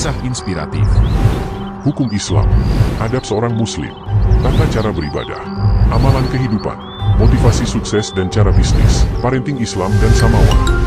kisah inspiratif, hukum Islam, adab seorang muslim, tata cara beribadah, amalan kehidupan, motivasi sukses dan cara bisnis, parenting Islam dan Samawa.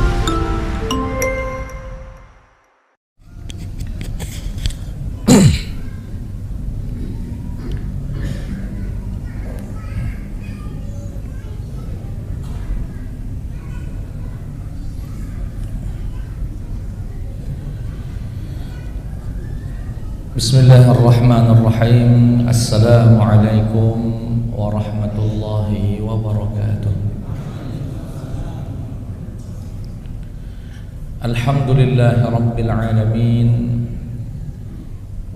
Bismillahirrahmanirrahim. Assalamualaikum warahmatullahi wabarakatuh. Alhamdulillahi rabbil alamin.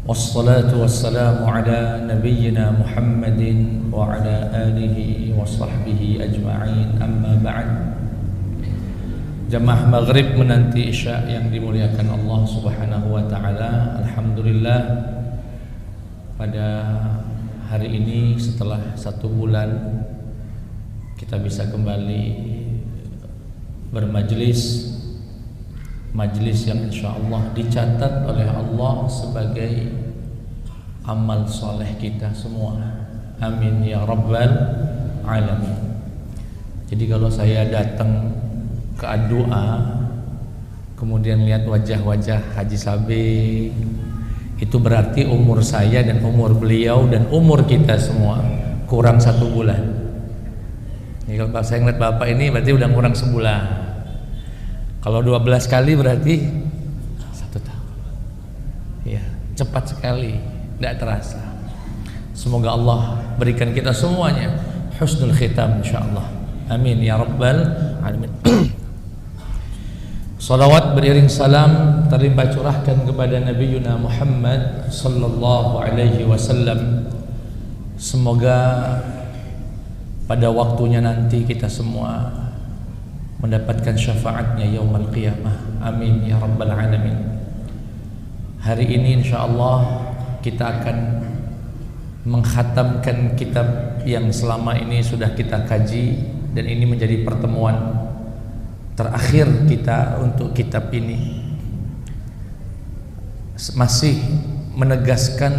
Wassalatu wassalamu ala nabiyyina Muhammadin wa ala alihi wa sahbihi ajma'in. Amma ba'd. Jamaah maghrib menanti isya yang dimuliakan Allah subhanahu wa ta'ala. Alhamdulillah, pada hari ini setelah 1 bulan kita bisa kembali bermajlis, majlis yang insya Allah dicatat oleh Allah sebagai amal soleh kita semua. Amin ya rabbal alamin. Jadi kalau saya datang ke doa, kemudian lihat wajah-wajah Haji Sabe, itu berarti umur saya dan umur beliau dan umur kita semua kurang 1 bulan. Jadi kalau saya ngeliat bapak ini berarti udah kurang sebulan. Kalau 12 kali berarti 1 tahun. Ya, cepat sekali, tidak terasa. Semoga Allah berikan kita semuanya husnul khitam insyaallah. Amin ya rabbal alamin. Salawat beriring salam terlimpah curahkan kepada Nabi Yuna Muhammad sallallahu alaihi wasallam. Semoga pada waktunya nanti kita semua mendapatkan syafaatnya yaumul qiyamah. Amin ya rabbal alamin. Hari ini insyaallah kita akan mengkhatamkan kitab yang selama ini sudah kita kaji, dan ini menjadi pertemuan terakhir kita untuk kitab ini. Masih menegaskan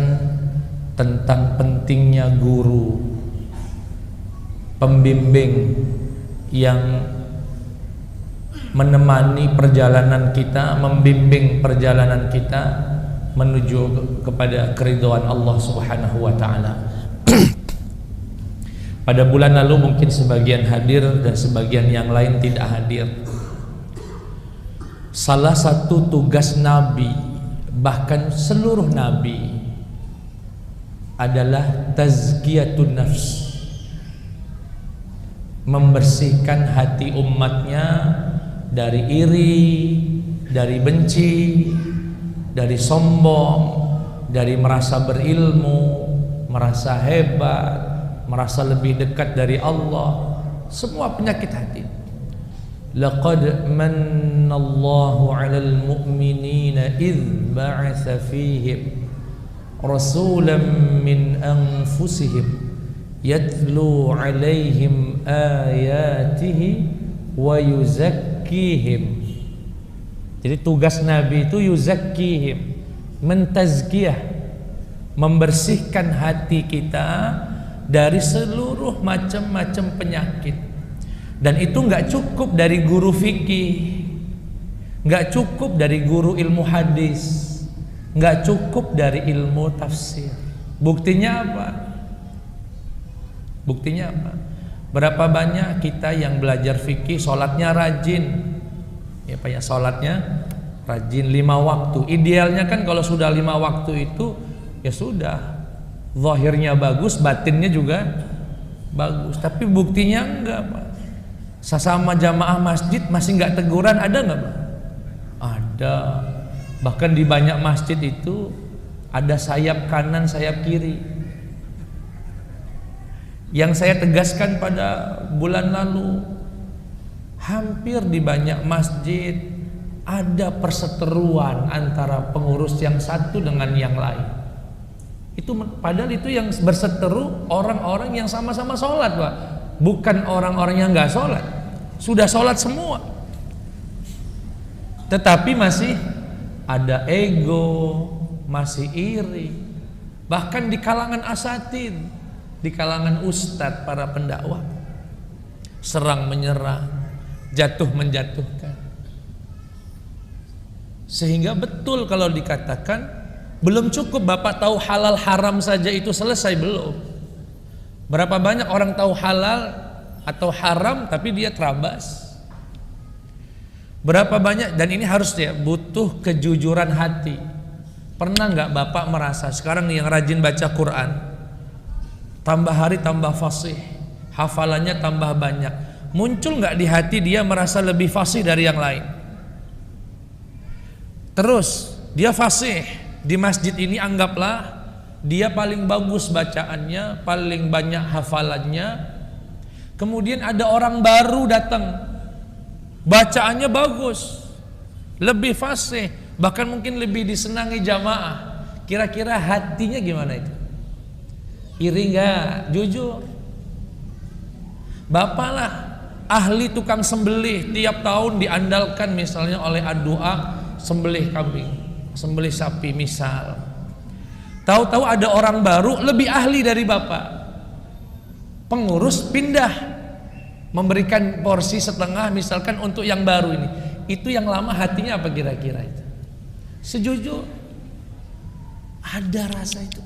tentang pentingnya guru, pembimbing yang menemani perjalanan kita, membimbing perjalanan kita menuju kepada keridhaan Allah Subhanahu wa taala. Pada bulan lalu mungkin sebagian hadir dan sebagian yang lain tidak hadir. Salah satu tugas Nabi, bahkan seluruh Nabi, adalah tazkiyatun nafs, membersihkan hati umatnya dari iri, dari benci, dari sombong, dari merasa berilmu, merasa hebat, merasa lebih dekat dari Allah, semua penyakit hati. Laqad mannallahu 'alal mu'minina idz ba'atsa fihim rasulan min anfusihim yatlu 'alaihim ayatihi wa yuzakkihim. Jadi tugas Nabi itu yuzakkihim, mentazkiyah, membersihkan hati kita dari seluruh macam-macam penyakit. Dan itu nggak cukup dari guru fikih, nggak cukup dari guru ilmu hadis, nggak cukup dari ilmu tafsir. Buktinya apa? Buktinya apa? Berapa banyak kita yang belajar fikih, sholatnya rajin, ya Pak ya, sholatnya rajin 5 waktu. Idealnya kan kalau sudah 5 waktu itu ya sudah, zahirnya bagus, batinnya juga bagus. Tapi buktinya enggak, Pak. Sesama jamaah masjid masih enggak teguran, ada enggak, Pak? Ada. Bahkan di banyak masjid itu ada sayap kanan, sayap kiri. Yang saya tegaskan pada bulan lalu, hampir di banyak masjid ada perseteruan antara pengurus yang satu dengan yang lain. Itu padahal itu yang berseteru orang-orang yang sama-sama sholat, Pak. Bukan orang-orang yang nggak sholat, sudah sholat semua, tetapi masih ada ego, masih iri. Bahkan di kalangan asatid, di kalangan ustadz, para pendakwah, serang menyerang, jatuh menjatuhkan. Sehingga betul kalau dikatakan belum cukup Bapak tahu halal haram saja itu selesai, belum. Berapa banyak orang tahu halal atau haram tapi dia terabas. Berapa banyak, dan ini harus ya butuh kejujuran hati. Pernah nggak Bapak merasa sekarang nih yang rajin baca Quran, tambah hari tambah fasih, hafalannya tambah banyak, muncul nggak di hati dia merasa lebih fasih dari yang lain? Terus dia fasih di masjid ini, anggaplah dia paling bagus bacaannya, paling banyak hafalannya. Kemudian ada orang baru datang, bacaannya bagus, lebih fasih, bahkan mungkin lebih disenangi jamaah. Kira-kira hatinya gimana itu? Iri nggak? Jujur. Bapak lah ahli tukang sembelih, tiap tahun diandalkan misalnya oleh doa sembelih kambing, sembelih sapi misal. Tahu-tahu ada orang baru lebih ahli dari Bapak, pengurus pindah, memberikan porsi setengah misalkan untuk yang baru ini. Itu yang lama hatinya apa kira-kira itu? Sejujur ada rasa itu.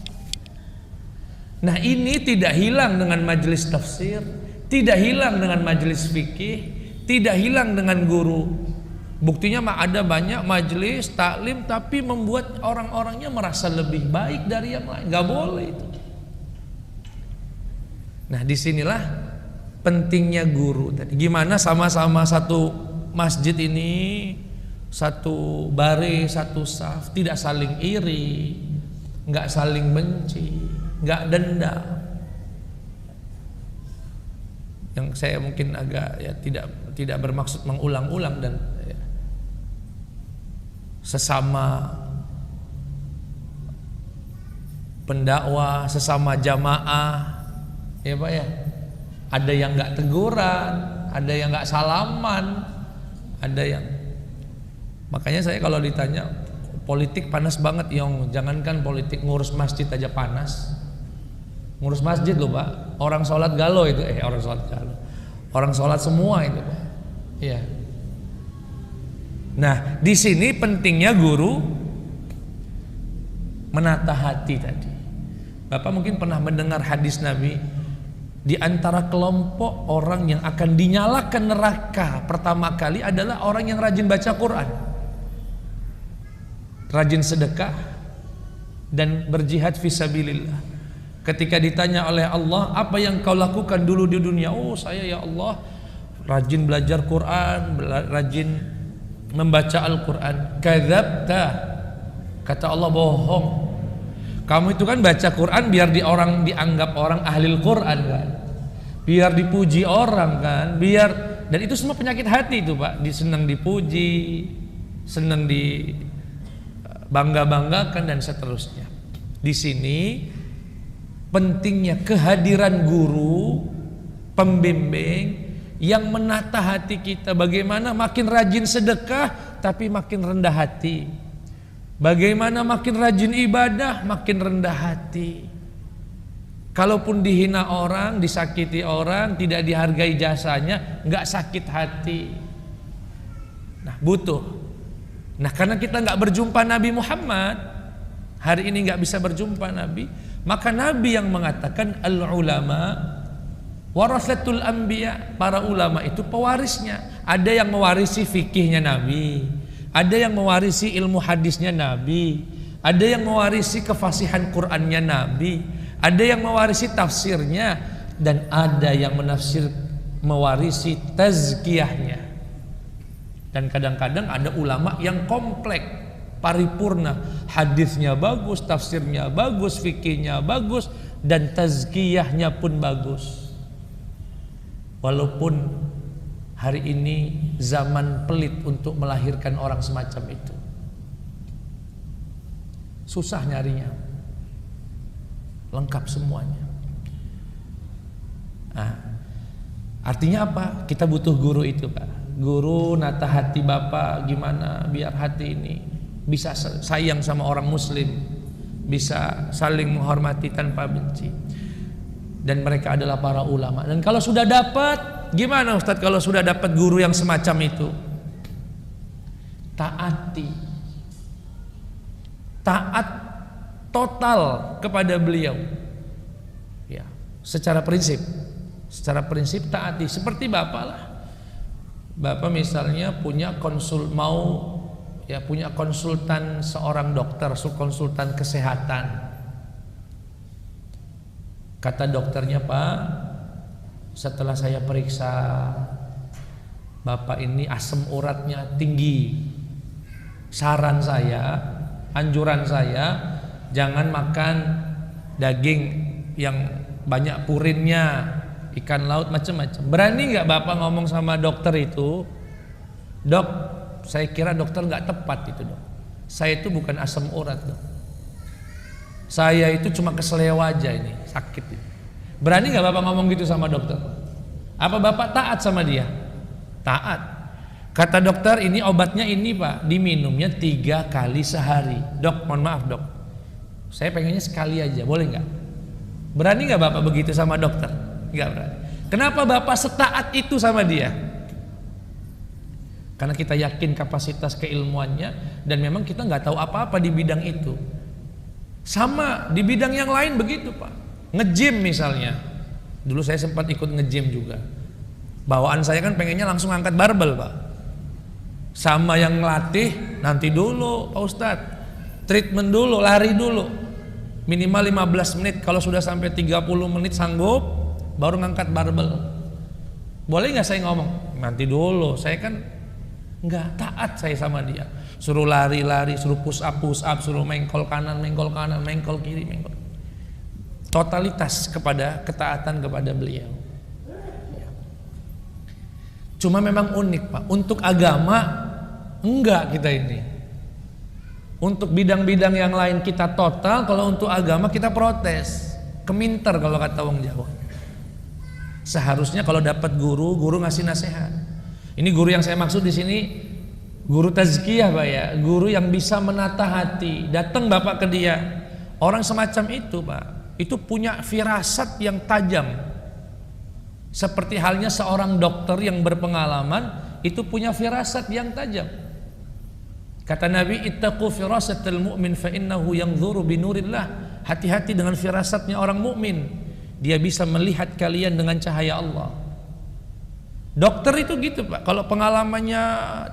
Nah ini tidak hilang dengan majelis tafsir, tidak hilang dengan majelis fikih, tidak hilang dengan guru. Buktinya ada banyak majelis taklim tapi membuat orang-orangnya merasa lebih baik dari yang lain. Gak boleh itu. Nah disinilah pentingnya guru tadi. Gimana sama-sama satu masjid ini, satu baris, satu saf, tidak saling iri, nggak saling benci, nggak dendam. Yang saya mungkin agak ya tidak bermaksud mengulang-ulang, dan ya, sesama pendakwah, sesama jamaah, ya Pak ya, ada yang nggak teguran, ada yang nggak salaman, ada yang, makanya saya kalau ditanya politik panas banget, Yong, jangankan politik, ngurus masjid aja panas. Ngurus masjid loh Pak, orang sholat galau itu, orang sholat galau, orang sholat semua itu Pak. Iya. Nah di sini pentingnya guru menata hati tadi. Bapak mungkin pernah mendengar hadis Nabi, di antara kelompok orang yang akan dinyalakan neraka pertama kali adalah orang yang rajin baca Quran, rajin sedekah, dan berjihad fisabilillah. Ketika ditanya oleh Allah, apa yang kau lakukan dulu di dunia? Oh saya ya Allah rajin belajar Quran, rajin membaca Al-Quran. Kadzabta, kata Allah, bohong. Kamu itu kan baca Quran biar dianggap orang ahli Quran kan, biar dipuji orang kan, biar, dan itu semua penyakit hati itu Pak. Senang dipuji, senang dibangga-banggakan dan seterusnya. Di sini pentingnya kehadiran guru, pembimbing yang menata hati kita. Bagaimana makin rajin sedekah tapi makin rendah hati, bagaimana makin rajin ibadah makin rendah hati. Kalaupun dihina orang, disakiti orang, tidak dihargai jasanya, nggak sakit hati. Nah butuh. Nah karena kita nggak berjumpa Nabi Muhammad, hari ini nggak bisa berjumpa Nabi, maka Nabi yang mengatakan al-ulama warasatul anbiya, para ulama itu pewarisnya. Ada yang mewarisi fikihnya Nabi, ada yang mewarisi ilmu hadisnya Nabi, ada yang mewarisi kefasihan Qur'annya Nabi, ada yang mewarisi tafsirnya, dan ada yang mewarisi tazkiyahnya. Dan kadang-kadang ada ulama yang komplek, paripurna, hadisnya bagus, tafsirnya bagus, fikihnya bagus, dan tazkiyahnya pun bagus. Walaupun hari ini zaman pelit untuk melahirkan orang semacam itu, susah nyarinya, lengkap semuanya. Nah, artinya apa? Kita butuh guru itu Pak. Guru nata hati Bapak, gimana biar hati ini bisa sayang sama orang muslim, bisa saling menghormati tanpa benci. Dan mereka adalah para ulama. Dan kalau sudah dapat, gimana Ustadz kalau sudah dapat guru yang semacam itu? Taati, taat total kepada beliau, ya, secara prinsip taati. Seperti bapak lah, bapak misalnya punya punya konsultan seorang dokter, konsultan kesehatan. Kata dokternya, Pak, setelah saya periksa, bapak ini asam uratnya tinggi. Saran saya, anjuran saya, jangan makan daging yang banyak purinnya, ikan laut macam-macam. Berani nggak bapak ngomong sama dokter itu? Dok, saya kira dokter nggak tepat itu, dok. Saya itu bukan asam urat, dok. Saya itu cuma keseleo aja, ini sakit ini. Berani nggak bapak ngomong gitu sama dokter? Apa bapak taat sama dia? Taat. Kata dokter, ini obatnya ini Pak, diminumnya 3 kali sehari. Dok, mohon maaf dok, saya pengennya sekali aja, boleh nggak? Berani nggak bapak begitu sama dokter? Nggak berani. Kenapa bapak setaat itu sama dia? Karena kita yakin kapasitas keilmuannya, dan memang kita nggak tahu apa-apa di bidang itu. Sama di bidang yang lain begitu Pak. Nge-gym misalnya, dulu saya sempat ikut nge-gym juga. Bawaan saya kan pengennya langsung angkat barbel Pak. Sama yang ngelatih, nanti dulu Pak Ustadz, treatment dulu, lari dulu, minimal 15 menit. Kalau sudah sampai 30 menit sanggup, baru ngangkat barbel. Boleh nggak saya ngomong? Nanti dulu, saya kan nggak taat saya sama dia. Suruh lari-lari, suruh push up, suruh mengkol kanan, mengkol kiri, mengkol. Totalitas ketaatan kepada beliau. Cuma memang unik Pak, untuk agama enggak kita ini. Untuk bidang-bidang yang lain kita total, kalau untuk agama kita protes. Keminter kalau kata wong Jawa. Seharusnya kalau dapat guru ngasih nasihat. Ini guru yang saya maksud di sini, guru tazkiyah Pak ya, guru yang bisa menata hati. Datang bapak ke dia, orang semacam itu Pak, itu punya firasat yang tajam. Seperti halnya seorang dokter yang berpengalaman, itu punya firasat yang tajam. Kata Nabi, ittaqu firasatal mu'min fa innahu yanzuru binurillah. Hati-hati dengan firasatnya orang mukmin, dia bisa melihat kalian dengan cahaya Allah. Dokter itu gitu Pak, kalau pengalamannya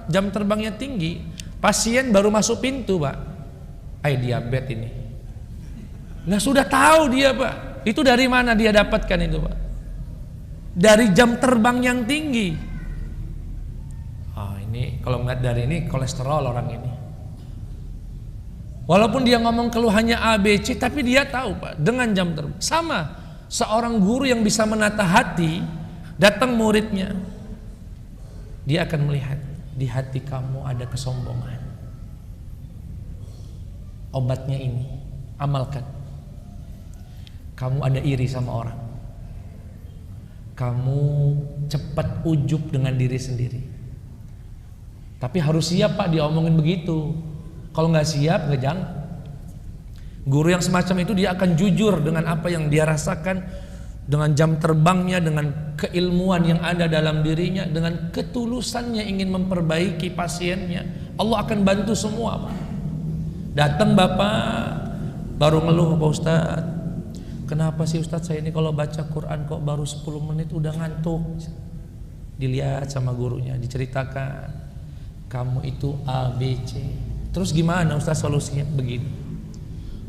jam terbangnya tinggi, pasien baru masuk pintu Pak, diabetes ini. Nah sudah tahu dia Pak, itu dari mana dia dapatkan itu Pak? Dari jam terbang yang tinggi. Ini kalau nggak dari ini kolesterol orang ini. Walaupun dia ngomong keluhannya ABC, tapi dia tahu Pak, dengan jam terbang. Sama, seorang guru yang bisa menata hati, datang muridnya, dia akan melihat di hati kamu ada kesombongan. Obatnya ini, amalkan. Kamu ada iri sama orang. Kamu cepat ujub dengan diri sendiri. Tapi harus siap Pak diomongin begitu. Kalau nggak siap, nggak jangan. Guru yang semacam itu dia akan jujur dengan apa yang dia rasakan, dengan jam terbangnya, dengan keilmuan yang ada dalam dirinya, dengan ketulusannya ingin memperbaiki pasiennya. Allah akan bantu semua Pak. Datang bapak baru ngeluh, Pak Ustadz, kenapa sih Ustadz saya ini kalau baca Quran kok baru 10 menit udah ngantuk. Dilihat sama gurunya, diceritakan, kamu itu ABC. Terus gimana Ustadz solusinya? Begini,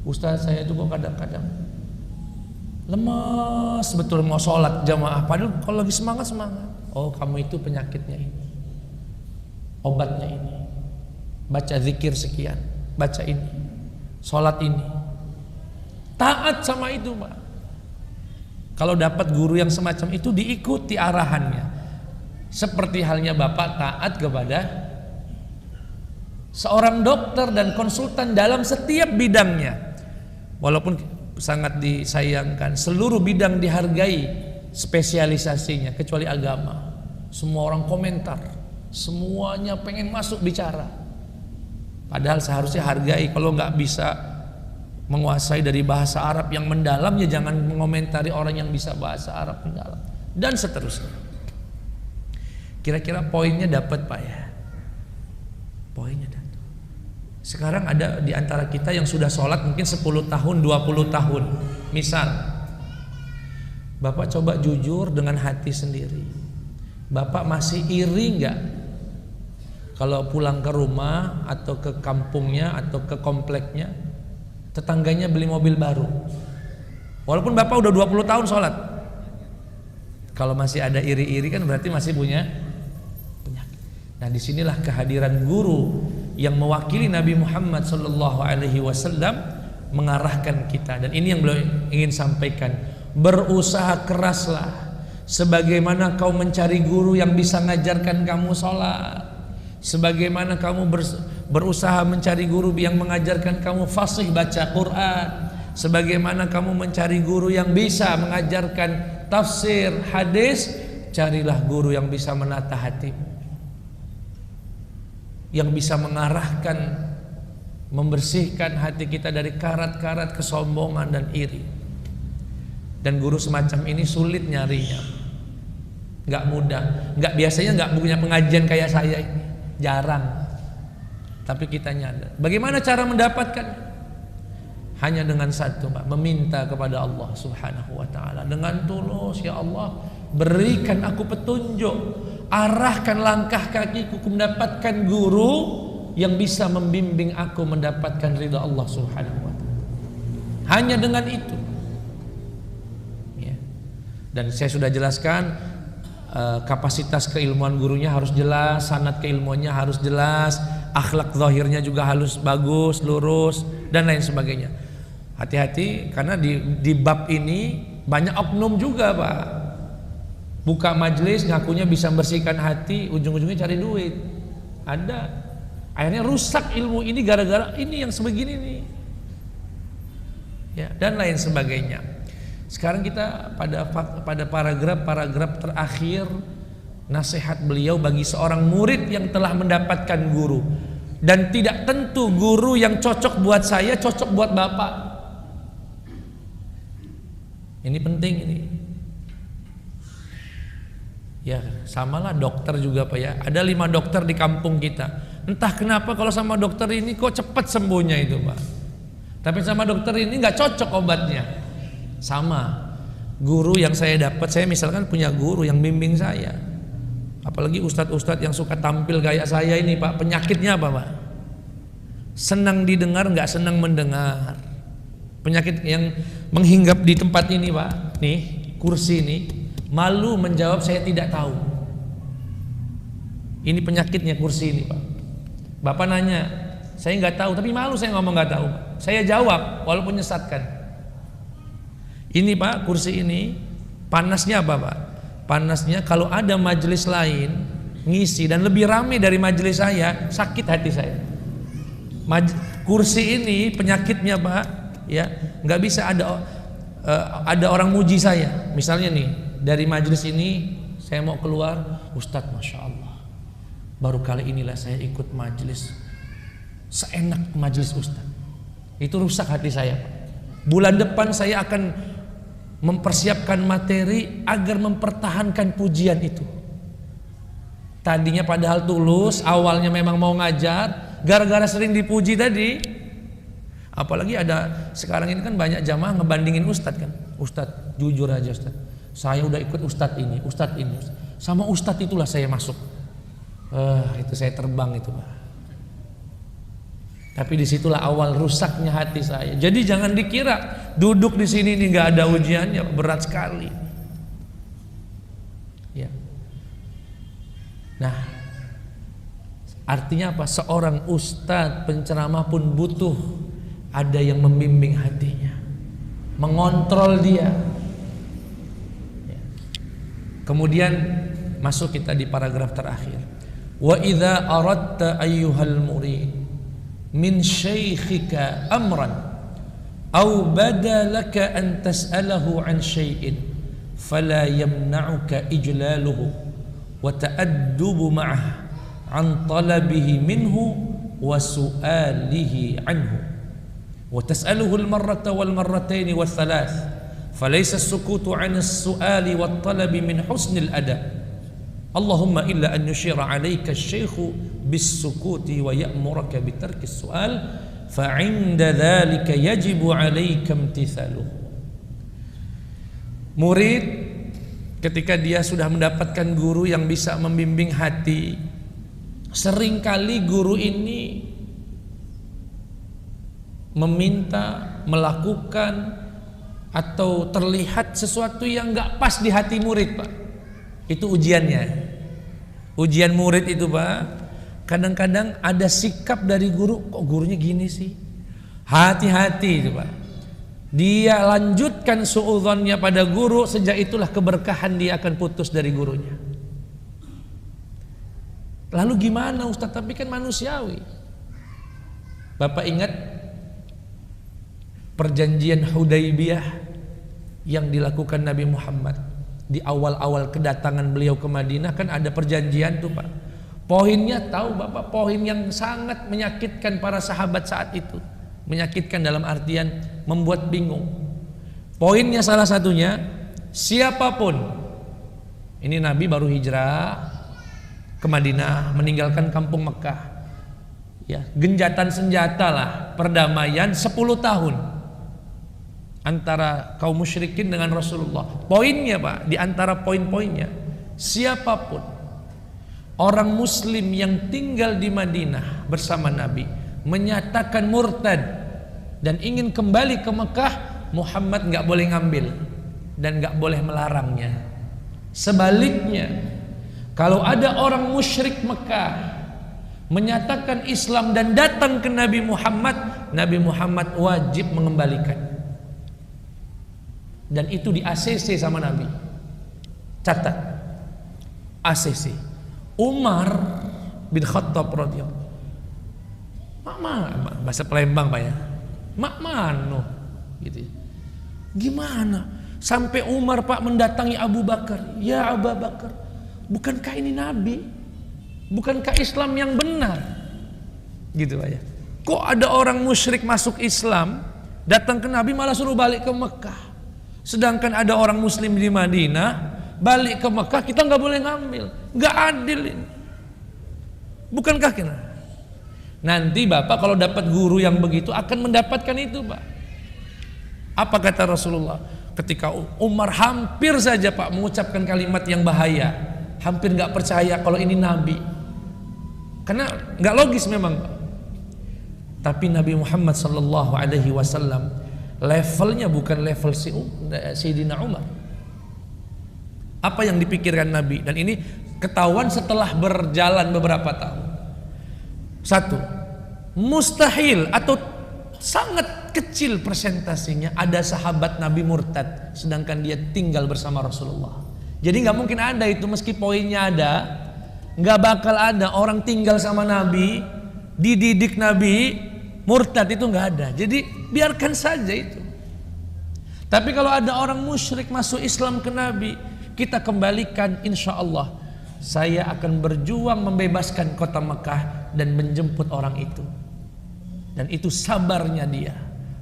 Ustadz saya itu kok kadang-kadang lemas betul mau sholat jamaah, padahal kalau lagi semangat. Oh kamu itu penyakitnya ini, obatnya ini, baca zikir sekian, baca ini, sholat ini, taat sama itu Pak. Kalau dapat guru yang semacam itu, diikuti arahannya. Seperti halnya Bapak taat kepada seorang dokter dan konsultan dalam setiap bidangnya. Walaupun sangat disayangkan, seluruh bidang dihargai spesialisasinya kecuali agama. Semua orang komentar, semuanya pengen masuk bicara. Padahal seharusnya hargai. Kalau nggak bisa menguasai dari bahasa Arab yang mendalam, ya jangan mengomentari orang yang bisa bahasa Arab mendalam, dan seterusnya. Kira-kira poinnya dapat Pak ya? Poinnya dapat. Sekarang ada di antara kita yang sudah sholat mungkin 10 tahun, 20 tahun. Misal, Bapak coba jujur dengan hati sendiri. Bapak masih iri nggak kalau pulang ke rumah atau ke kampungnya atau ke kompleknya, tetangganya beli mobil baru, walaupun Bapak udah 20 tahun sholat? Kalau masih ada iri-iri kan berarti masih punya penyakit. Nah, disinilah kehadiran guru yang mewakili Nabi Muhammad SAW mengarahkan kita. Dan ini yang beliau ingin sampaikan, berusaha keraslah sebagaimana kau mencari guru yang bisa mengajarkan kamu sholat, sebagaimana kamu berusaha mencari guru yang mengajarkan kamu fasih baca Quran, sebagaimana kamu mencari guru yang bisa mengajarkan tafsir hadis, carilah guru yang bisa menata hatimu, yang bisa mengarahkan, membersihkan hati kita dari karat-karat kesombongan dan iri. Dan guru semacam ini sulit nyarinya, nggak mudah, nggak biasanya nggak punya pengajian kayak saya ini, jarang. Tapi kita nyadar. Bagaimana cara mendapatkan? Hanya dengan satu, Pak, meminta kepada Allah Subhanahu wa taala dengan tulus, ya Allah, berikan aku petunjuk, arahkan langkah kakiku mendapatkan guru yang bisa membimbing aku mendapatkan ridha Allah Subhanahu wa taala. Hanya dengan itu. Ya. Dan saya sudah jelaskan, kapasitas keilmuan gurunya harus jelas, sanad keilmuannya harus jelas, akhlak zahirnya juga harus bagus, lurus, dan lain sebagainya. Hati-hati, karena di bab ini banyak oknum juga, Pak. Buka majelis ngakunya bisa bersihkan hati, ujung-ujungnya cari duit. Ada. Akhirnya rusak ilmu ini gara-gara ini yang sebegini nih. Ya, dan lain sebagainya. Sekarang kita pada paragraf terakhir nasihat beliau bagi seorang murid yang telah mendapatkan guru. Dan tidak tentu guru yang cocok buat saya cocok buat Bapak. Ini penting ini. Ya, samalah dokter juga, Pak ya. Ada 5 dokter di kampung kita. Entah kenapa kalau sama dokter ini kok cepat sembuhnya itu, Pak. Tapi sama dokter ini nggak cocok obatnya. Sama. Guru yang saya dapat, saya misalkan punya guru yang bimbing saya. Apalagi ustadz-ustadz yang suka tampil kayak saya ini, Pak. Penyakitnya apa, Pak? Senang didengar, nggak senang mendengar. Penyakit yang menghinggap di tempat ini, Pak. Nih, kursi ini. Malu menjawab saya tidak tahu. Ini penyakitnya kursi ini, Pak. Bapak nanya, saya nggak tahu, tapi malu saya ngomong nggak tahu. Saya jawab walaupun menyesatkan. Ini, Pak, kursi ini panasnya apa, Pak? Panasnya kalau ada majelis lain ngisi dan lebih ramai dari majelis saya, sakit hati saya. Kursi ini penyakitnya, Pak, ya nggak bisa ada orang muji saya. Misalnya nih, dari majelis ini saya mau keluar, Ustadz, Masya Allah, baru kali inilah saya ikut majelis seenak majelis Ustadz. Itu rusak hati saya, Pak. Bulan depan saya akan mempersiapkan materi agar mempertahankan pujian itu. Tadinya padahal tulus, awalnya memang mau ngajar, gara-gara sering dipuji tadi. Apalagi ada sekarang ini kan banyak jamaah ngebandingin Ustadz kan. Ustadz, jujur aja Ustadz, saya udah ikut Ustadz ini. Sama Ustadz itulah saya masuk. Itu saya terbang itu, Pak. Tapi disitulah awal rusaknya hati saya. Jadi jangan dikira duduk di sini ini nggak ada ujiannya, berat sekali. Ya. Nah, artinya apa? Seorang ustadz penceramah pun butuh ada yang membimbing hatinya, mengontrol dia. Ya. Kemudian masuk kita di paragraf terakhir. Wa idza aradta ayyuhal murid min syaikhika amran aw bada laka an tas'alahu an syai'in fala yamna'uka ijlaluhu wa ta'addubu ma'ah an talabihi minhu wa su'alihi anhu wa tas'aluhu al-marrata wal marrataini wal thalath falaysa as-sukutu 'an as-su'ali wat talabi min husnil adab Allahumma illa an yushira 'alayka asy-syaikhu bis-sukuti wa ya'muraka bi tarki as-su'al fa 'inda dzalika yajibu 'alayka imtithaluhu. Murid ketika dia sudah mendapatkan guru yang bisa membimbing hati, seringkali guru ini meminta, melakukan atau terlihat sesuatu yang gak pas di hati murid, Pak. Itu ujiannya. Ujian murid itu, Pak, kadang-kadang ada sikap dari guru, kok gurunya gini sih? Hati-hati itu, Pak. Dia lanjutkan suudzonnya pada guru, sejak itulah keberkahan dia akan putus dari gurunya. Lalu gimana Ustaz? Tapi kan manusiawi. Bapak ingat perjanjian Hudaybiyah yang dilakukan Nabi Muhammad di awal-awal kedatangan beliau ke Madinah? Kan ada perjanjian tuh, Pak. Poinnya tahu Bapak, poin yang sangat menyakitkan para sahabat saat itu. Menyakitkan dalam artian membuat bingung. Poinnya salah satunya, siapapun, ini Nabi baru hijrah ke Madinah, meninggalkan kampung Mekah, ya, genjatan senjata lah, perdamaian 10 tahun antara kaum musyrikin dengan Rasulullah. Poinnya, Pak, di antara poin-poinnya, siapapun orang muslim yang tinggal di Madinah bersama Nabi menyatakan murtad dan ingin kembali ke Mekah, Muhammad nggak boleh ngambil dan nggak boleh melarangnya. Sebaliknya, kalau ada orang musyrik Mekah menyatakan Islam dan datang ke Nabi Muhammad wajib mengembalikan. Dan itu di ACC sama Nabi. Catat, ACC. Umar bin Khattab radhiyallahu, bahasa Palembang, Pak ya, mak mano gitu. Gimana sampai Umar, Pak, mendatangi Abu Bakar, ya Abu Bakar, bukankah ini Nabi? Bukankah Islam yang benar? Gitu, Pak ya. Kok ada orang musyrik masuk Islam, datang ke Nabi malah suruh balik ke Mekah, sedangkan ada orang muslim di Madinah balik ke Mekah kita nggak boleh ngambil, nggak adil ini. Bukankah kita? Nanti Bapak kalau dapat guru yang begitu akan mendapatkan itu, Pak. Apa kata Rasulullah? Ketika Umar hampir saja, Pak, mengucapkan kalimat yang bahaya, hampir nggak percaya kalau ini Nabi, karena nggak logis memang, Pak. Tapi Nabi Muhammad sallallahu alaihi wasallam levelnya bukan level Sayyidina Umar. Apa yang dipikirkan Nabi? Dan ini ketahuan setelah berjalan beberapa tahun. Satu, mustahil atau sangat kecil persentasinya ada sahabat Nabi murtad sedangkan dia tinggal bersama Rasulullah. Jadi nggak mungkin ada itu, meski poinnya ada, nggak bakal ada orang tinggal sama Nabi, dididik Nabi, murtad, itu nggak ada. Jadi biarkan saja itu. Tapi kalau ada orang musyrik masuk Islam ke Nabi, kita kembalikan, insya Allah saya akan berjuang membebaskan kota Mekah dan menjemput orang itu. Dan itu sabarnya dia.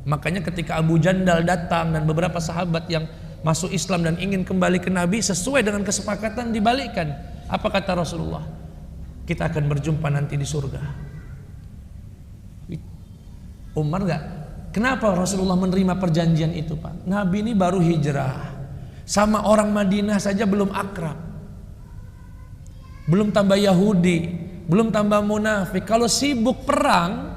Makanya ketika Abu Jandal datang dan beberapa sahabat yang masuk Islam dan ingin kembali ke Nabi, sesuai dengan kesepakatan dibalikkan. Apa kata Rasulullah? Kita akan berjumpa nanti di surga. Umar enggak? Kenapa Rasulullah menerima perjanjian itu, Pak? Nabi ini baru hijrah, sama orang Madinah saja belum akrab, belum tambah Yahudi, belum tambah munafik. Kalau sibuk perang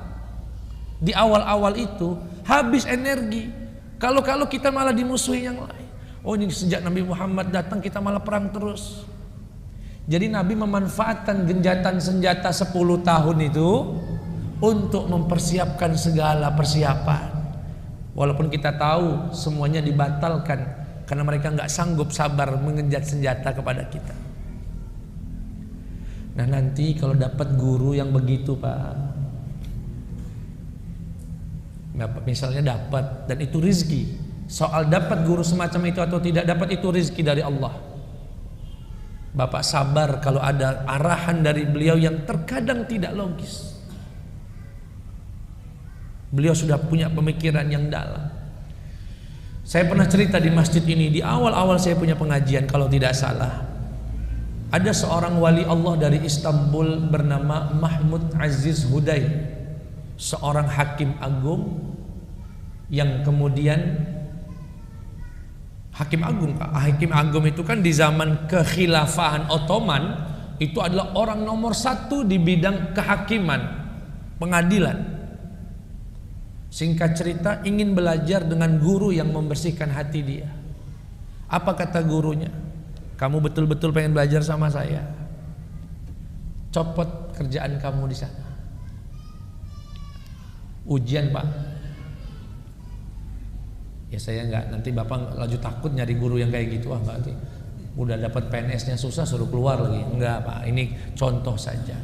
di awal-awal itu habis energi. Kalau kita malah dimusuhi yang lain. Oh, ini sejak Nabi Muhammad datang kita malah perang terus. Jadi Nabi memanfaatkan genjatan senjata 10 tahun itu untuk mempersiapkan segala persiapan. Walaupun kita tahu semuanya dibatalkan karena mereka nggak sanggup sabar mengenjat senjata kepada kita. Nah, nanti kalau dapat guru yang begitu, Pak, misalnya dapat, dan itu rizki. Soal dapat guru semacam itu atau tidak dapat, itu rizki dari Allah. Bapak sabar kalau ada arahan dari beliau yang terkadang tidak logis. Beliau sudah punya pemikiran yang dalam. Saya pernah cerita di masjid ini, di awal-awal saya punya pengajian kalau tidak salah. Ada seorang wali Allah dari Istanbul bernama Mahmud Aziz Huday, seorang hakim agung yang kemudian Hakim agung itu kan di zaman kekhilafahan Ottoman itu adalah orang nomor 1 di bidang kehakiman, pengadilan. Singkat cerita, ingin belajar dengan guru yang membersihkan hati dia. Apa kata gurunya? Kamu betul-betul pengen belajar sama saya? Copot kerjaan kamu di sana. Ujian, Pak. Ya saya enggak, nanti Bapak laju takut nyari guru yang kayak gitu. Enggak, udah dapat PNS-nya susah suruh keluar lagi. Enggak, Pak, ini contoh saja.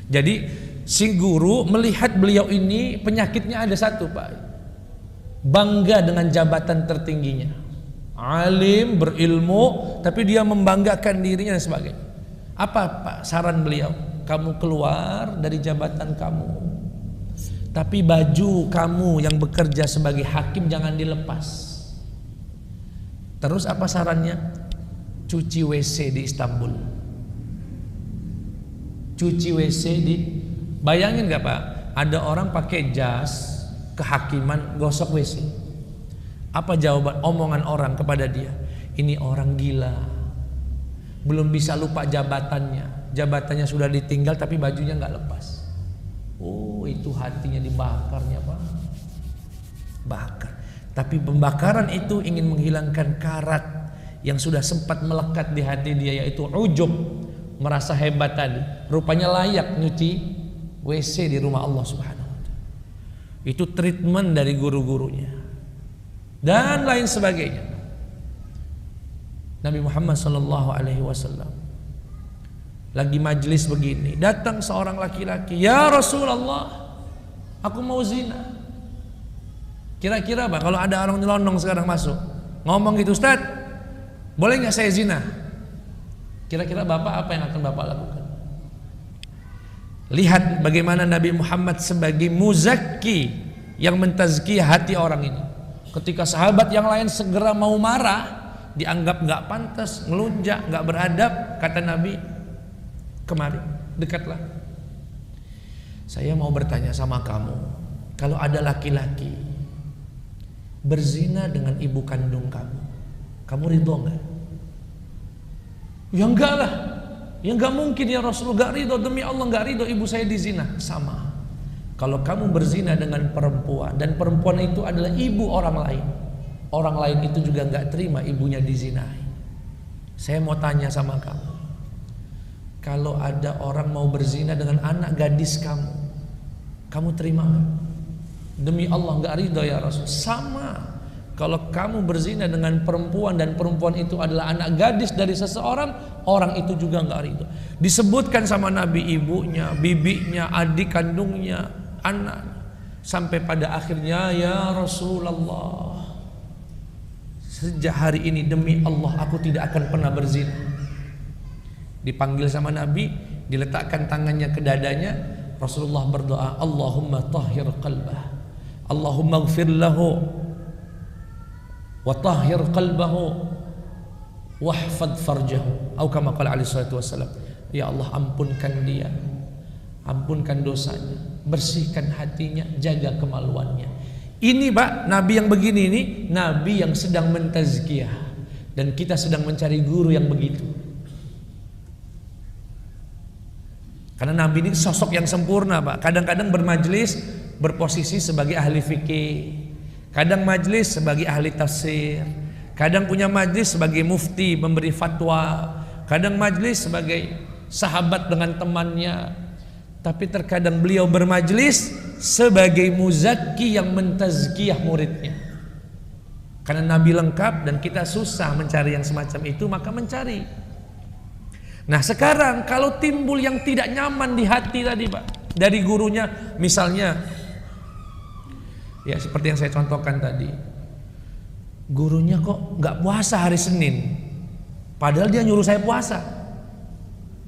Jadi si guru melihat beliau ini penyakitnya ada satu, Pak. Bangga dengan jabatan tertingginya. Alim, berilmu, tapi dia membanggakan dirinya dan sebagainya. Apa, Pak, saran beliau? Kamu keluar dari jabatan kamu, tapi baju kamu yang bekerja sebagai hakim jangan dilepas. Terus apa sarannya? Cuci WC di Istanbul. Cuci WC di, bayangin gak, Pak? Ada orang pakai jas kehakiman gosok WC. Apa jawaban omongan orang kepada dia? Ini orang gila. Belum bisa lupa jabatannya. Jabatannya sudah ditinggal tapi bajunya gak lepas. Oh, itu hatinya dibakarnya, Pak. Bakar. Tapi pembakaran itu ingin menghilangkan karat yang sudah sempat melekat di hati dia, yaitu ujub, merasa hebat tadi. Rupanya layak nyuci WC di rumah Allah Subhanahu wa ta'ala. Itu treatment dari guru-gurunya. Dan lain sebagainya. Nabi Muhammad sallallahu alaihi wasallam lagi majlis begini, datang seorang laki-laki, "Ya Rasulullah, aku mau zina." Kira-kira, Pak, kalau ada orang nyelonong sekarang masuk, ngomong gitu, "Ustaz, boleh nggak saya zina?" Kira-kira Bapak apa yang akan Bapak lakukan? Lihat bagaimana Nabi Muhammad sebagai muzakki yang mentazkiyah hati orang ini. Ketika sahabat yang lain segera mau marah, dianggap nggak pantas, ngelunjak, nggak beradab, kata Nabi, "Kemari, dekatlah. Saya mau bertanya sama kamu, kalau ada laki-laki berzina dengan ibu kandung kamu ridho nggak?" "Ya enggak lah, ya enggak mungkin ya Rasulullah, enggak ridho, demi Allah enggak ridho ibu saya dizina." Sama. Kalau kamu berzina dengan perempuan dan perempuan itu adalah ibu orang lain itu juga enggak terima ibunya dizinai. Saya mau tanya sama kamu, kalau ada orang mau berzina dengan anak gadis kamu terima nggak? Demi Allah nggak ridho ya Rasul. Sama. Kalau kamu berzina dengan perempuan dan perempuan itu adalah anak gadis dari seseorang, orang itu juga nggak ridho. Disebutkan sama Nabi ibunya, bibinya, adik kandungnya, anaknya, sampai pada akhirnya, "Ya Rasulullah, sejak hari ini demi Allah aku tidak akan pernah berzina." Dipanggil sama Nabi, diletakkan tangannya ke dadanya. Rasulullah berdoa, "Allahumma tahhir qalbah, Allahumma ighfir lahu wa tahhir qalbahu wahfad farjahu." Atau kama qala alaihi salatu wassalam, "Ya Allah, ampunkan dia, ampunkan dosanya, bersihkan hatinya, jaga kemaluannya." Ini, Pak, Nabi yang begini ini, Nabi yang sedang mentazkiyah, dan kita sedang mencari guru yang begitu. Karena Nabi ini sosok yang sempurna, Pak. Kadang-kadang bermajlis berposisi sebagai ahli fikih, kadang majlis sebagai ahli tafsir, kadang punya majlis sebagai mufti memberi fatwa, kadang majlis sebagai sahabat dengan temannya. Tapi terkadang beliau bermajlis sebagai muzakki yang mentazkiyah muridnya. Karena Nabi lengkap dan kita susah mencari yang semacam itu, maka mencari. Nah sekarang kalau timbul yang tidak nyaman di hati tadi, Pak, dari gurunya, misalnya ya seperti yang saya contohkan tadi, gurunya kok nggak puasa hari Senin, padahal dia nyuruh saya puasa,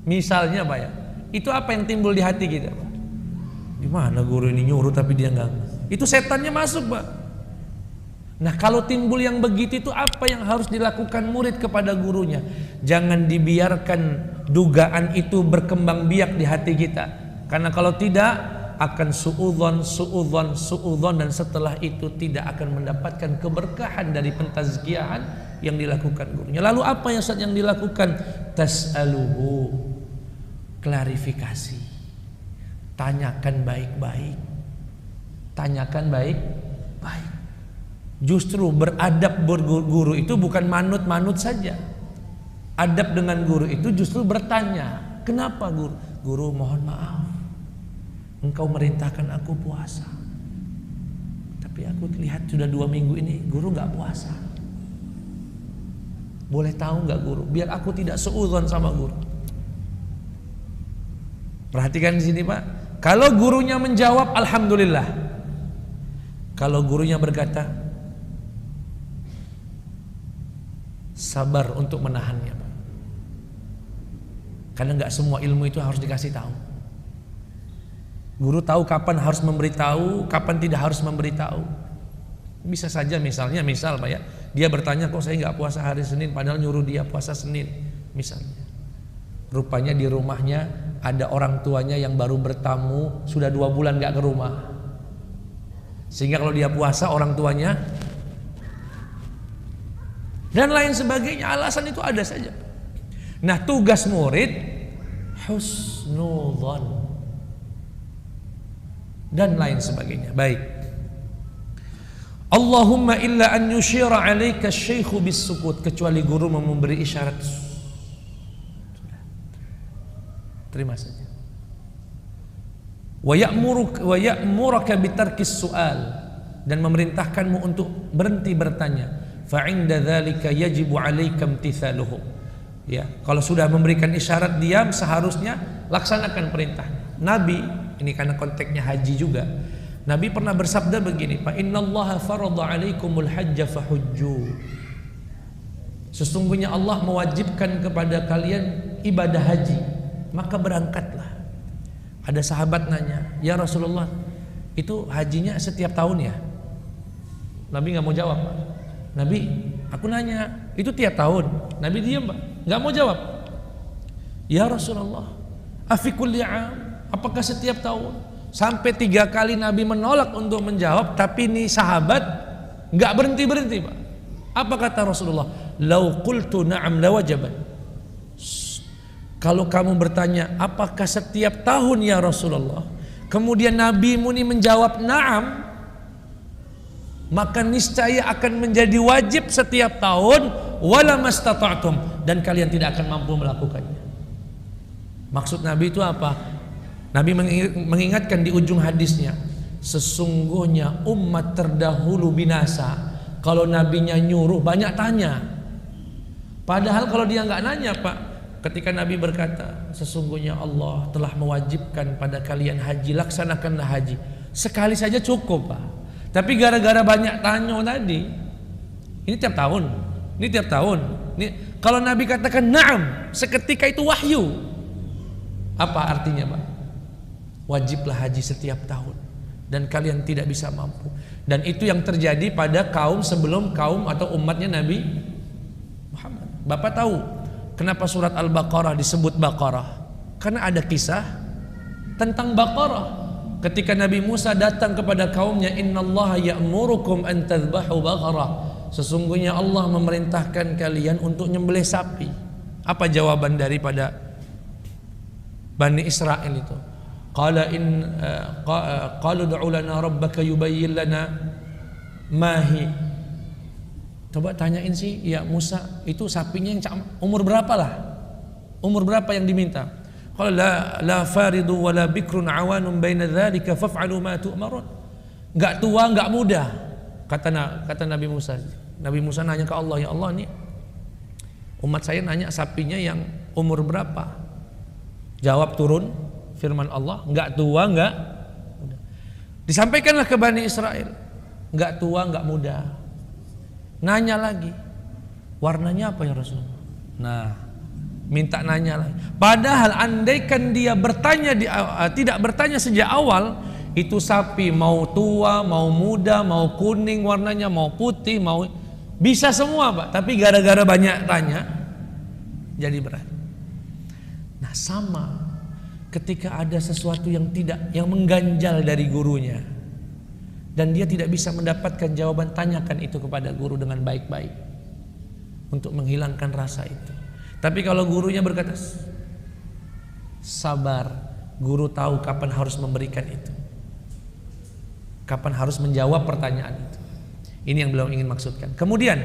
misalnya, Pak, ya, itu apa yang timbul di hati kita, Pak? Gimana guru ini nyuruh tapi dia enggak? Itu setannya masuk, Pak. Nah, kalau timbul yang begitu itu apa yang harus dilakukan murid kepada gurunya? Jangan dibiarkan dugaan itu berkembang biak di hati kita. Karena kalau tidak akan suudzon dan setelah itu tidak akan mendapatkan keberkahan dari pentazkiyahan yang dilakukan gurunya. Lalu apa yang dilakukan? Tas'aluhu, klarifikasi. Tanyakan baik-baik. Tanyakan baik-baik. Justru beradab berguru itu bukan manut-manut saja. Adab dengan guru itu justru bertanya. Kenapa guru? Guru, mohon maaf, engkau merintahkan aku puasa, tapi aku lihat sudah 2 minggu ini guru gak puasa. Boleh tahu gak guru? Biar aku tidak suudzon sama guru. Perhatikan di sini, Pak. Kalau gurunya menjawab, alhamdulillah. Kalau gurunya berkata, sabar untuk menahannya, Pak. Karena nggak semua ilmu itu harus dikasih tahu. Guru tahu kapan harus memberitahu, kapan tidak harus memberitahu. Bisa saja misal Pak ya, dia bertanya, kok saya nggak puasa hari Senin, padahal nyuruh dia puasa Senin, misalnya. Rupanya di rumahnya ada orang tuanya yang baru bertamu, sudah 2 bulan gak ke rumah, sehingga kalau dia puasa orang tuanya dan lain sebagainya. Alasan itu ada saja. Nah, tugas murid husnudzon dan lain sebagainya. Baik. Allahumma illa an yushira 'alaika asy-syaikhu bis-sukut, kecuali guru memberi isyarat. Terima saja. Wa ya'muruka bitarkis su'al, dan memerintahkanmu untuk berhenti bertanya. Fa 'inda dzalika yajibu 'alaika imtithaluhu. Ya, kalau sudah memberikan isyarat diam, seharusnya laksanakan perintah. Nabi, ini karena konteksnya haji juga. Nabi pernah bersabda begini, "Fa innallaha farada 'alaikumul hajja fahujju." Sesungguhnya Allah mewajibkan kepada kalian ibadah haji, maka berangkatlah. Ada sahabat nanya, "Ya Rasulullah, itu hajinya setiap tahun ya?" Nabi nggak mau jawab, Pak. "Nabi, aku nanya, itu tiap tahun?" Nabi diam, Pak, nggak mau jawab. "Ya Rasulullah, afi kulli 'am?" Apakah setiap tahun? Sampai 3 kali Nabi menolak untuk menjawab, tapi ini sahabat nggak berhenti, Pak. Apa kata Rasulullah? "Lau qultu na'am lawajabat." Kalau kamu bertanya, apakah setiap tahun ya Rasulullah? Kemudian Nabi Muni menjawab na'am, maka niscaya akan menjadi wajib setiap tahun, wala mastata'tum, dan kalian tidak akan mampu melakukannya. Maksud Nabi itu apa? Nabi mengingatkan di ujung hadisnya, sesungguhnya umat terdahulu binasa kalau nabinya nyuruh banyak tanya. Padahal kalau dia nggak nanya, Pak, ketika Nabi berkata, sesungguhnya Allah telah mewajibkan pada kalian haji, laksanakanlah haji. Sekali saja cukup, Pak. Tapi gara-gara banyak tanya tadi, ini tiap tahun, ini tiap tahun. Ini, kalau Nabi katakan na'am, seketika itu wahyu. Apa artinya, Pak? Wajiblah haji setiap tahun, dan kalian tidak bisa mampu. Dan itu yang terjadi pada kaum sebelum kaum atau umatnya Nabi Muhammad. Bapak tahu kenapa surat Al-Baqarah disebut Baqarah? Karena ada kisah tentang Baqarah. Ketika Nabi Musa datang kepada kaumnya, innallaha ya'murukum an tadhbahu baqarah. Sesungguhnya Allah memerintahkan kalian untuk nyembelih sapi. Apa jawaban daripada Bani Israel itu? Qalu du'u lana rabbaka yubayyin lana ma hi. Coba tanyain sih ya Musa, itu sapinya yang umur berapa lah? Umur berapa yang diminta? Qala la faridu wala bikrun awanun baina dzalika faf'alu ma tu'marun. Enggak tua, enggak muda. Kata Nabi Musa. Nabi Musa nanya ke Allah, ya Allah, nih umat saya nanya sapinya yang umur berapa? Jawab turun firman Allah, enggak tua, enggak muda. Disampaikanlah ke Bani Israel, enggak tua, enggak muda. Nanya lagi, warnanya apa ya Rasulullah? Nah, minta nanya lagi. Padahal andaikan dia bertanya tidak bertanya sejak awal, Itu sapi mau tua, mau muda, mau kuning warnanya, mau putih, mau bisa semua Pak. Tapi gara-gara banyak tanya jadi berat. Nah sama ketika ada sesuatu yang mengganjal dari gurunya dan dia tidak bisa mendapatkan jawaban, tanyakan itu kepada guru dengan baik-baik untuk menghilangkan rasa itu. Tapi kalau gurunya berkata sabar, guru tahu kapan harus memberikan itu, kapan harus menjawab pertanyaan itu. Ini yang beliau ingin maksudkan. Kemudian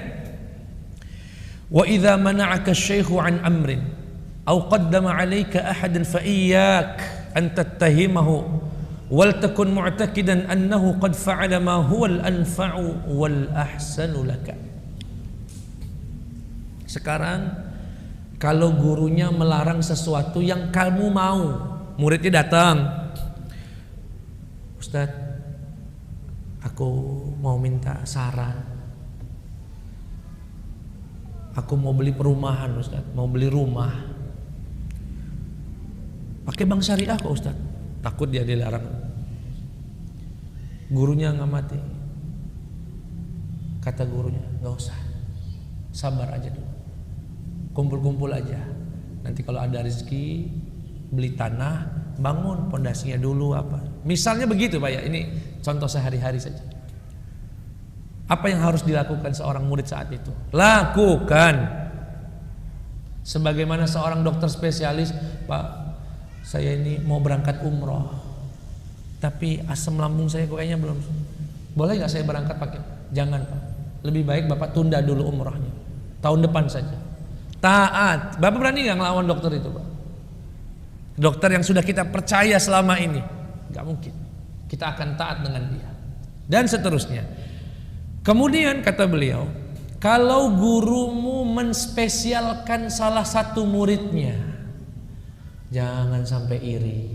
wa idza mana'aka asy-syaikhu an amrin aw qaddama 'alaika ahadan fa iyyak an tattahimahu wal takun mu'taqidan annahu qad fa'ala ma huwa al-anfa'u wal ahsanu laka. Sekarang kalau gurunya melarang sesuatu yang kamu mau, muridnya datang, Ustaz, aku mau minta saran. Aku mau beli perumahan Ustaz, mau beli rumah. Pakai bank syariah kok Ustaz. Takut dia dilarang. Gurunya ngamati. Kata gurunya, gak usah, sabar aja dulu, kumpul-kumpul aja. Nanti kalau ada rezeki, beli tanah, bangun pondasinya dulu apa. Misalnya begitu Pak ya, ini contoh sehari-hari saja. Apa yang harus dilakukan seorang murid saat itu? Lakukan. Sebagaimana seorang dokter spesialis, Pak, saya ini mau berangkat umroh, tapi asam lambung saya kayaknya belum. Boleh nggak saya berangkat pakai? Jangan Pak, lebih baik Bapak tunda dulu umrohnya, tahun depan saja. Taat. Bapak berani nggak ngelawan dokter itu Pak? Dokter yang sudah kita percaya selama ini, nggak mungkin. Kita akan taat dengan dia. Dan seterusnya. Kemudian kata beliau, kalau gurumu menspesialkan salah satu muridnya, jangan sampai iri.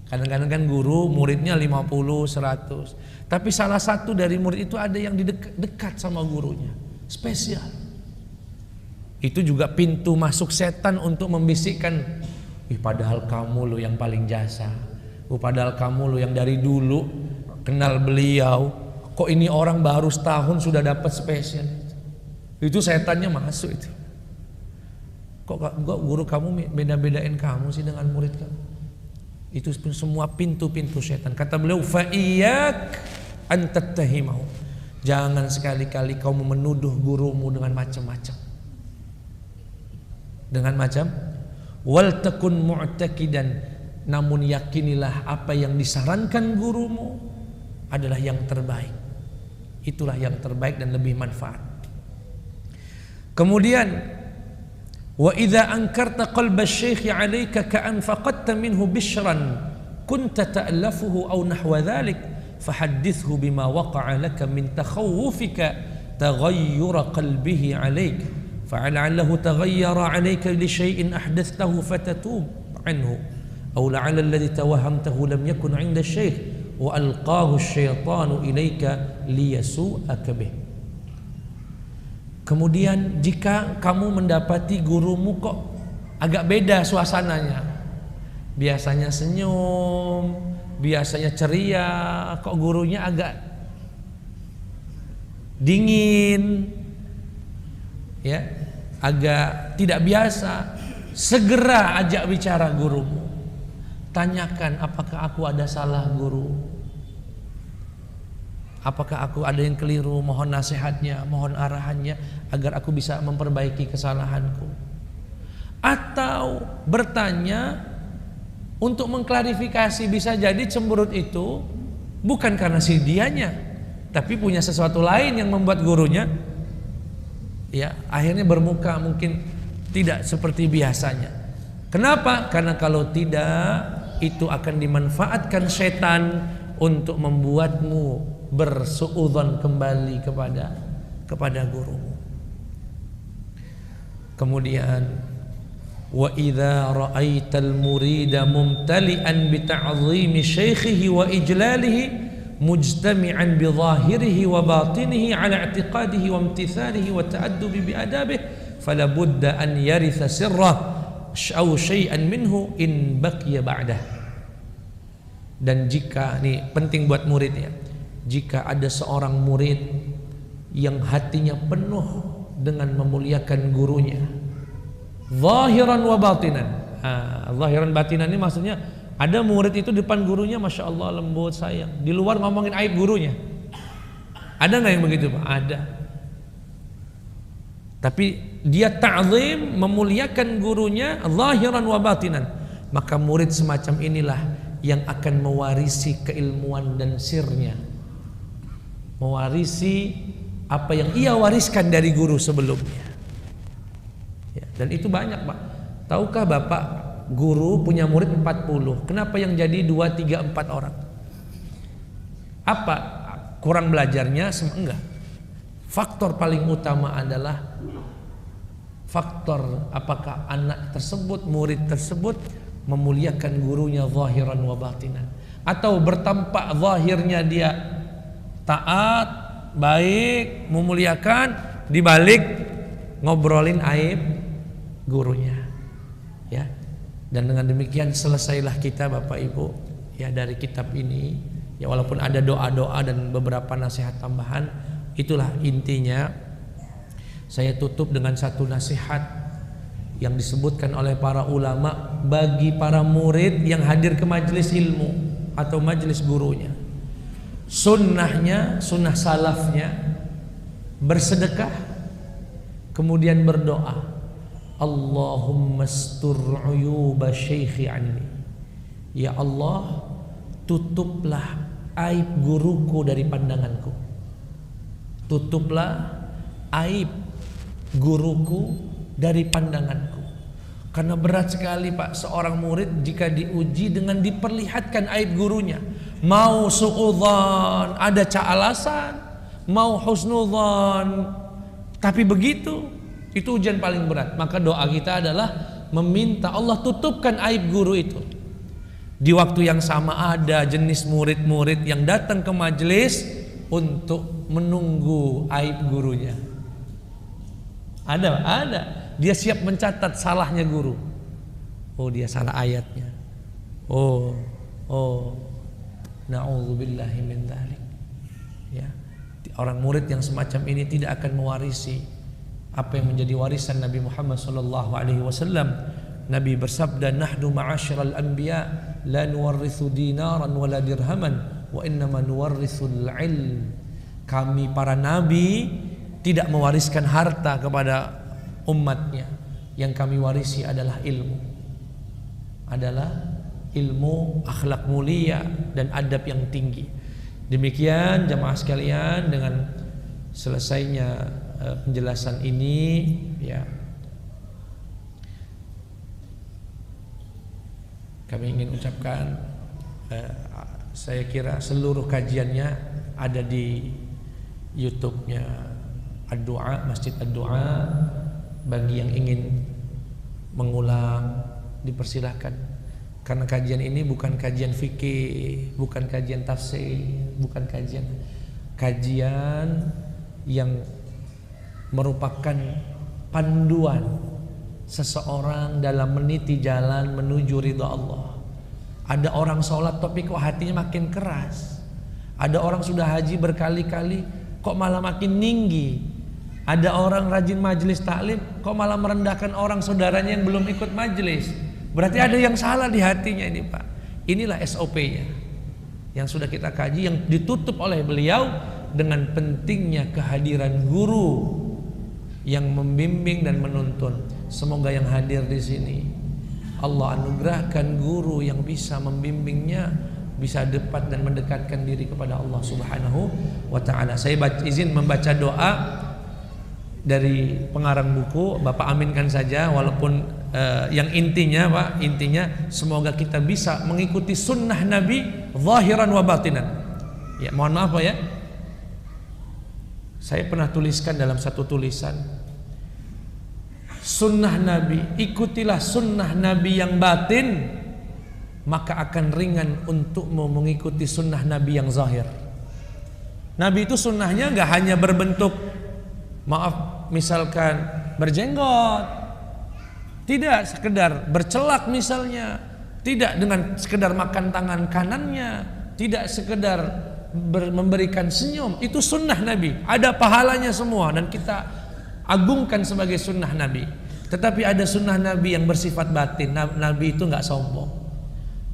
Kadang-kadang kan guru muridnya 50, 100, tapi salah satu dari murid itu ada yang dekat sama gurunya, spesial. Itu juga pintu masuk setan untuk membisikkan, padahal kamu lo yang paling jasa, padahal kamu lo yang dari dulu kenal beliau, kok ini orang baru setahun sudah dapat spesial. Itu setannya masuk itu. Kok guru kamu beda-bedain kamu sih dengan murid kamu? Itu semua pintu-pintu setan. Kata beliau, fa iyyak an tattahimahu. Jangan sekali-kali kamu menuduh gurumu dengan macam-macam. Dengan macam, wal takun mu'taqidan, namun yakinilah apa yang disarankan gurumu adalah yang terbaik. Itulah yang terbaik dan lebih manfaat. Kemudian wa idza ankarta qalba asy-syaikh 'alaika ka'an faqadta minhu bishran kunta ta'lafuhu aw nahwa dhalik fahaddithhu bima waqa'a laka min takhawufika taghayyur qalbihi 'alaik fa'al'allahu taghayyara 'alaika li syai'in ahdathtahu fatatub 'anhu aw la'alla alladhi tawahhamtahu lam yakun 'inda asy-syaikh wa alqahu syaitanu ilaika liyasu'aka bih. Kemudian jika kamu mendapati gurumu kok agak beda suasananya, biasanya senyum, biasanya ceria, kok gurunya agak dingin, ya, agak tidak biasa, segera ajak bicara gurumu. Tanyakan, apakah aku ada salah guru? Apakah aku ada yang keliru? Mohon nasihatnya, mohon arahannya agar aku bisa memperbaiki kesalahanku. Atau bertanya untuk mengklarifikasi, bisa jadi cemberut itu bukan karena si dianya, tapi punya sesuatu lain yang membuat gurunya ya akhirnya bermuka mungkin tidak seperti biasanya. Kenapa? Karena kalau tidak, itu akan dimanfaatkan setan untuk membuatmu bersuudzon kembali kepada gurumu. Kemudian wa idza ra'aital murida mumtali'an bi ta'dhimi syaikhihi wa ijlalihi mujtami'an bi dhahirihi wa batinihi 'ala i'tiqadihi wa imtithalihi wa ta'addubi bi adabihi fala budda an yaritha sirrahu aw syai'an minhu in baqiya ba'dah. Dan jika, nih penting buat muridnya, jika ada seorang murid yang hatinya penuh dengan memuliakan gurunya, zahiran wa batinan. Zahiran batinan ini maksudnya ada murid itu depan gurunya Masya Allah lembut sayang, di luar ngomongin aib gurunya. Ada nggak yang begitu Pak? Ada. Tapi dia ta'zim, memuliakan gurunya zahiran wa batinan. Maka murid semacam inilah yang akan mewarisi keilmuan dan sirnya, mewarisi apa yang ia wariskan dari guru sebelumnya. Ya, dan itu banyak Pak. Tahukah Bapak, guru punya murid 40, kenapa yang jadi 2, 3, 4 orang? Apa? Kurang belajarnya? Enggak. Faktor paling utama adalah faktor apakah anak tersebut, murid tersebut memuliakan gurunya zahiran wa batinan, atau bertampak zahirnya dia taat, baik, memuliakan, dibalik ngobrolin aib gurunya. Ya. Dan dengan demikian selesailah kita Bapak Ibu ya dari kitab ini. Ya walaupun ada doa-doa dan beberapa nasihat tambahan, itulah intinya. Saya tutup dengan satu nasihat yang disebutkan oleh para ulama bagi para murid yang hadir ke majelis ilmu atau majelis gurunya. Sunnahnya, sunnah salafnya bersedekah, kemudian berdoa, Allahumma astur uyuba syekhi anni. Ya Allah, tutuplah aib guruku dari pandanganku. Tutuplah aib guruku dari pandanganku. Karena berat sekali Pak seorang murid jika diuji dengan diperlihatkan aib gurunya. Mau suudzon, ada alasan, mau husnudzon, tapi begitu, itu ujian paling berat. Maka doa kita adalah meminta Allah tutupkan aib guru itu. Di waktu yang sama ada jenis murid-murid yang datang ke majelis untuk menunggu aib gurunya. Ada. Dia siap mencatat salahnya guru. Oh dia salah ayatnya. Oh. Na'udzubillahi min dzalik. Ya. Orang murid yang semacam ini tidak akan mewarisi apa yang menjadi warisan Nabi Muhammad sallallahu alaihi wasallam. Nabi bersabda, "Nahnu ma'asyiral anbiya la nuwarrithu dinaran wala dirhaman wa innama nuwarrithul ilm." Kami para nabi tidak mewariskan harta kepada umatnya. Yang kami warisi adalah ilmu. Adalah ilmu, akhlak mulia dan adab yang tinggi. Demikian jamaah sekalian, dengan selesainya penjelasan ini ya, kami ingin ucapkan saya kira seluruh kajiannya ada di YouTube-nya Ad-Du'a, Masjid Ad-Du'a. Bagi yang ingin mengulang dipersilahkan. Karena kajian ini bukan kajian fikih, bukan kajian tafsir, bukan kajian yang merupakan panduan seseorang dalam meniti jalan menuju ridha Allah. Ada orang sholat tapi kok hatinya makin keras. Ada orang sudah haji berkali-kali kok malah makin tinggi. Ada orang rajin majelis taklim kok malah merendahkan orang saudaranya yang belum ikut majelis. Berarti ada yang salah di hatinya ini Pak. Inilah SOP-nya yang sudah kita kaji, yang ditutup oleh beliau dengan pentingnya kehadiran guru yang membimbing dan menuntun. Semoga yang hadir di sini Allah anugerahkan guru yang bisa membimbingnya, bisa dekat dan mendekatkan diri kepada Allah Subhanahu wa taala. Saya izin membaca doa dari pengarang buku, Bapak aminkan saja walaupun yang intinya Pak, intinya semoga kita bisa mengikuti sunnah Nabi zahiran wa batinan. Ya mohon maaf Pak ya, saya pernah tuliskan dalam satu tulisan, sunnah Nabi, ikutilah sunnah Nabi yang batin, maka akan ringan untukmu mengikuti sunnah Nabi yang zahir. Nabi itu sunnahnya nggak hanya berbentuk, maaf misalkan berjenggot, tidak sekedar bercelak misalnya, tidak dengan sekedar makan tangan kanannya, tidak sekedar memberikan senyum. Itu sunnah Nabi, ada pahalanya semua dan kita agungkan sebagai sunnah Nabi. Tetapi ada sunnah Nabi yang bersifat batin. Nabi itu nggak sombong,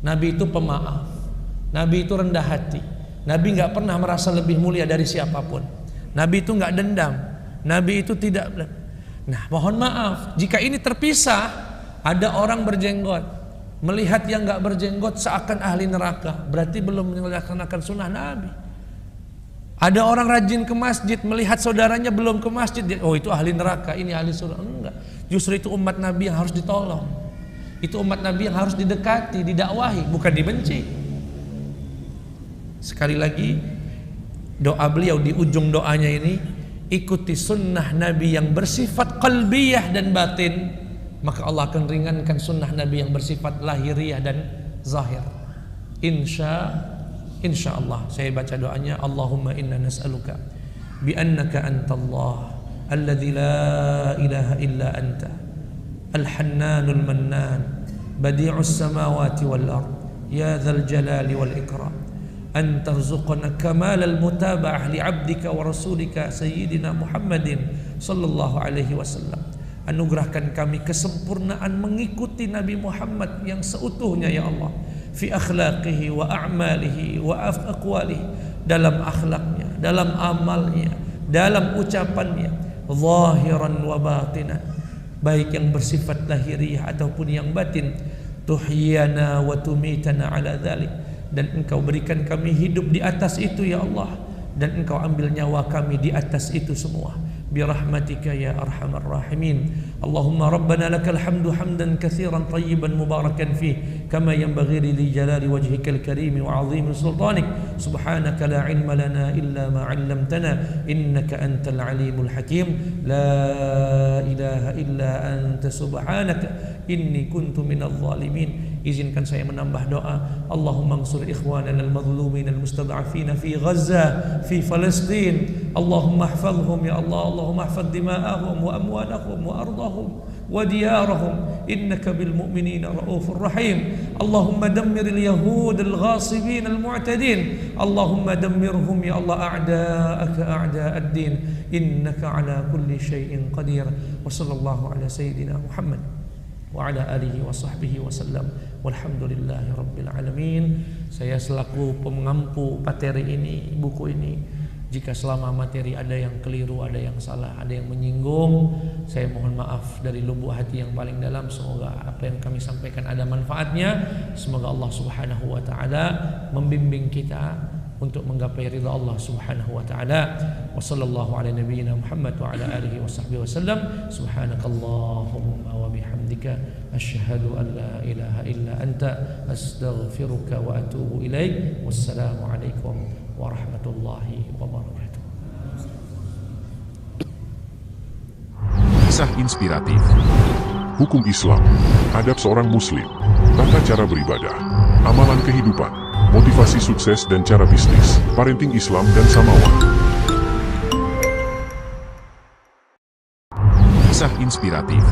Nabi itu pemaaf, Nabi itu rendah hati, Nabi nggak pernah merasa lebih mulia dari siapapun, Nabi itu nggak dendam, Nabi itu tidak. Nah, mohon maaf jika ini terpisah. Ada orang berjenggot melihat yang nggak berjenggot seakan ahli neraka, berarti belum melaksanakan sunnah Nabi. Ada orang rajin ke masjid melihat saudaranya belum ke masjid, oh itu ahli neraka, ini ahli surga. Enggak, justru itu umat Nabi yang harus ditolong, itu umat Nabi yang harus didekati, didakwahi, bukan dibenci. Sekali lagi, doa beliau di ujung doanya ini, ikuti sunnah Nabi yang bersifat qalbiyah dan batin, maka Allah akan ringankan sunnah Nabi yang bersifat lahiriah dan zahir. Insya Allah. Saya baca doanya, Allahumma inna nas'aluka bi annaka antallah alladzi la ilaha illa anta al-hannanul mannan badi'us samawati wal ard ya dzal jalali wal ikram an tarzuqna kamalal mutaba'ah li 'abdika wa rasulika sayyidina Muhammadin sallallahu alaihi wasallam. Anugerahkan kami kesempurnaan mengikuti Nabi Muhammad yang seutuhnya ya Allah, fi akhlaqihi wa a'malihi wa aqwalihi, dalam akhlaknya, dalam amalnya, dalam ucapannya, zahiran wa batinan, baik yang bersifat lahiriah ataupun yang batin. Tuhyana wa tumitana ala dzalik, dan engkau berikan kami hidup di atas itu ya Allah, dan engkau ambil nyawa kami di atas itu semua. Birahmatika ya arhamar rahimin. Allahumma rabbana lakal hamdu hamdan katsiran tayyiban mubarakan fih kama yanbaghi li jalali wajhikal karim wa 'azimi sultanik. Subhanaka la ilma lana illa ma 'allamtana innaka antal alimul hakim. La ilaha illa anta subhanaka inni kuntu minadh dhalimin. Izinkan saya menambah doa. Allahumma ansur ikhwanana al-mazlumin al-mustad'afin fi Gaza, fi Palestin. Allahumma ihfazhum ya Allah. Allahumma ihfaz dima'ahum wa amwalahum wa ardahum wa diyarahum innaka bil mu'minina raufur rahim. Allahumma dammir al-yahud al-ghasibin al-mu'tadin. Allahumma dammirhum ya Allah a'da'aka a'da'ad din innaka ala kulli syai'in qadir. Wa sallallahu ala sayyidina Muhammad wa ala alihi wa sahbihi wa sallam walhamdulillahi rabbil alamin. Saya selaku pengampu materi ini, buku ini, jika selama materi ada yang keliru, ada yang salah, ada yang menyinggung, saya mohon maaf dari lubuk hati yang paling dalam. Semoga apa yang kami sampaikan ada manfaatnya. Semoga Allah Subhanahu wa taala membimbing kita untuk menggapai ridha Allah Subhanahu wa taala. Wa sallallahu ala nabiyyina Muhammad wa ala alihi wa sahbihi wasallam. Subhanakallahumma wa bihamdika asyhadu an la ilaha illa anta astaghfiruka wa atubu ilaik. Wassalamu alaikum warahmatullahi wabarakatuh. Kisah inspiratif, hukum Islam, adab seorang muslim, tata cara beribadah, amalan kehidupan, motivasi sukses dan cara bisnis, parenting Islam dan Samawa. Kisah inspiratif.